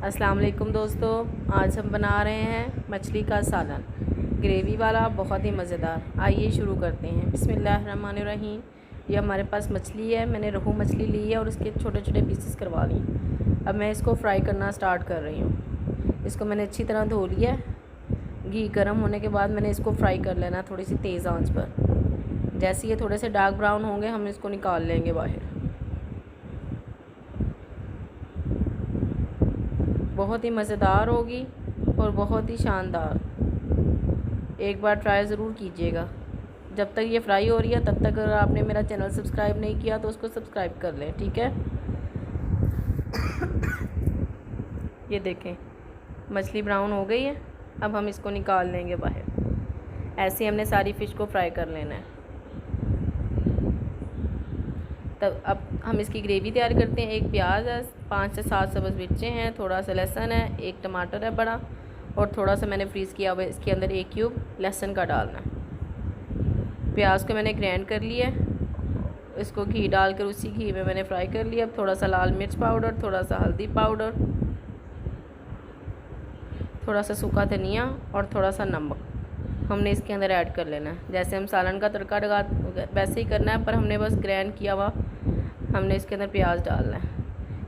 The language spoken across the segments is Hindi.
अस्सलाम वालेकुम दोस्तों, आज हम बना रहे हैं मछली का सालन, ग्रेवी वाला, बहुत ही मज़ेदार। आइए शुरू करते हैं। बिस्मिल्लाहिर्रहमानिर्रहीम। ये हमारे पास मछली है, मैंने रोहू मछली ली है और उसके छोटे छोटे पीसेस करवा ली। अब मैं इसको फ्राई करना स्टार्ट कर रही हूँ। इसको मैंने अच्छी तरह धो लिया है। घी गर्म होने के बाद मैंने इसको फ्राई कर लेना थोड़ी सी तेज़ आंच पर। जैसे ये थोड़े से डार्क ब्राउन होंगे हम इसको निकाल लेंगे बाहर। बहुत ही मज़ेदार होगी और बहुत ही शानदार। एक बार ट्राई ज़रूर कीजिएगा। जब तक ये फ्राई हो रही है तब तक अगर आपने मेरा चैनल सब्सक्राइब नहीं किया तो उसको सब्सक्राइब कर लें, ठीक है। ये देखें मछली ब्राउन हो गई है। अब हम इसको निकाल लेंगे बाहर। ऐसे हमने सारी फ़िश को फ्राई कर लेना है। तब अब हम इसकी ग्रेवी तैयार करते हैं। एक प्याज है, 5 से 7 सब्ज़ मिर्चें हैं, थोड़ा सा लहसुन है, एक टमाटर है बड़ा, और थोड़ा सा मैंने फ्रीज़ किया हुआ है। इसके अंदर 1 क्यूब लहसुन का डालना है। प्याज को मैंने ग्राइंड कर लिया है। इसको घी डालकर उसी घी में मैंने फ्राई कर लिया। अब थोड़ा सा लाल मिर्च पाउडर, थोड़ा सा हल्दी पाउडर, थोड़ा सा सूखा धनिया और थोड़ा सा नमक हमने इसके अंदर ऐड कर लेना है। जैसे हम सालन का तड़का लगा वैसे ही करना है, पर हमने बस ग्राइंड किया हुआ हमने इसके अंदर प्याज डालना है।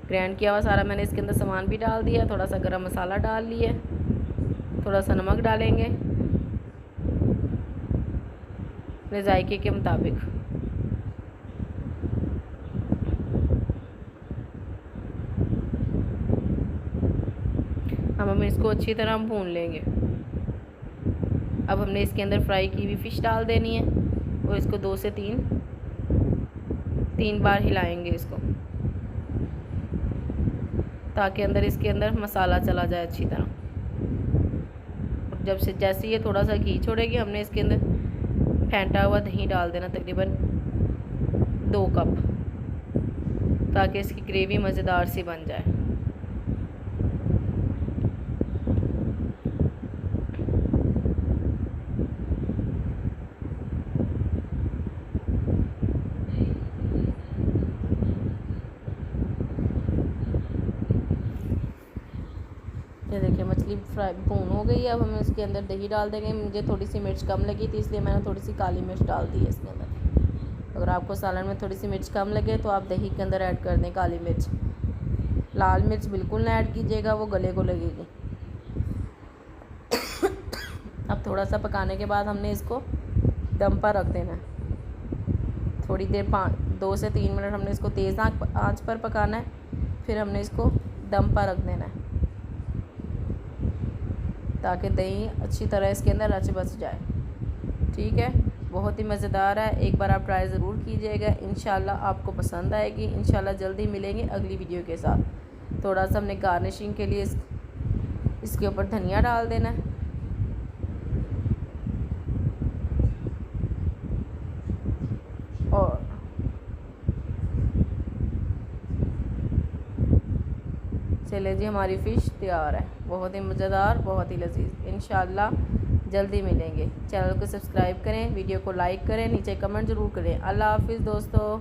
ग्राइंड किया हुआ सारा मैंने इसके अंदर सामान भी डाल दिया। थोड़ा सा गरम मसाला डाल लिया, थोड़ा सा नमक डालेंगे अपने जायके के मुताबिक। हम इसको अच्छी तरह भून लेंगे। अब हमने इसके अंदर फ्राई की हुई फ़िश डाल देनी है और इसको 2 से 3 बार हिलाएंगे इसको, ताकि इसके अंदर मसाला चला जाए अच्छी तरह। जब से जैसे ये थोड़ा सा घी छोड़ेगी हमने इसके अंदर फेंटा हुआ दही डाल देना, तकरीबन 2 कप, ताकि इसकी ग्रेवी मज़ेदार सी बन जाए। ये देखिए मछली फ्राई भून हो गई है। अब हम इसके अंदर दही डाल देंगे। मुझे थोड़ी सी मिर्च कम लगी थी इसलिए मैंने थोड़ी सी काली मिर्च डाल दी है इसके अंदर। अगर आपको सालन में थोड़ी सी मिर्च कम लगे तो आप दही के अंदर ऐड कर दें काली मिर्च। लाल मिर्च बिल्कुल ना ऐड कीजिएगा, वो गले को लगेगी। अब थोड़ा सा पकाने के बाद हमने इसको दम पर रख देना है। थोड़ी देर 2 से 3 मिनट हमने इसको तेज़ आंच पर पकाना है। फिर हमने इसको दम पर रख देना है ताकि दही अच्छी तरह इसके अंदर रच बस जाए, ठीक है। बहुत ही मज़ेदार है, एक बार आप ट्राई ज़रूर कीजिएगा। इंशाल्लाह आपको पसंद आएगी। इंशाल्लाह जल्दी मिलेंगे अगली वीडियो के साथ। थोड़ा सा हमने गार्निशिंग के लिए इसके ऊपर धनिया डाल देना है। और चले जी, हमारी फ़िश तैयार है। बहुत ही मज़ेदार, बहुत ही लजीज। इंशाल्लाह जल्दी मिलेंगे। चैनल को सब्सक्राइब करें, वीडियो को लाइक करें, नीचे कमेंट ज़रूर करें। अल्लाह हाफ़िज़ दोस्तों।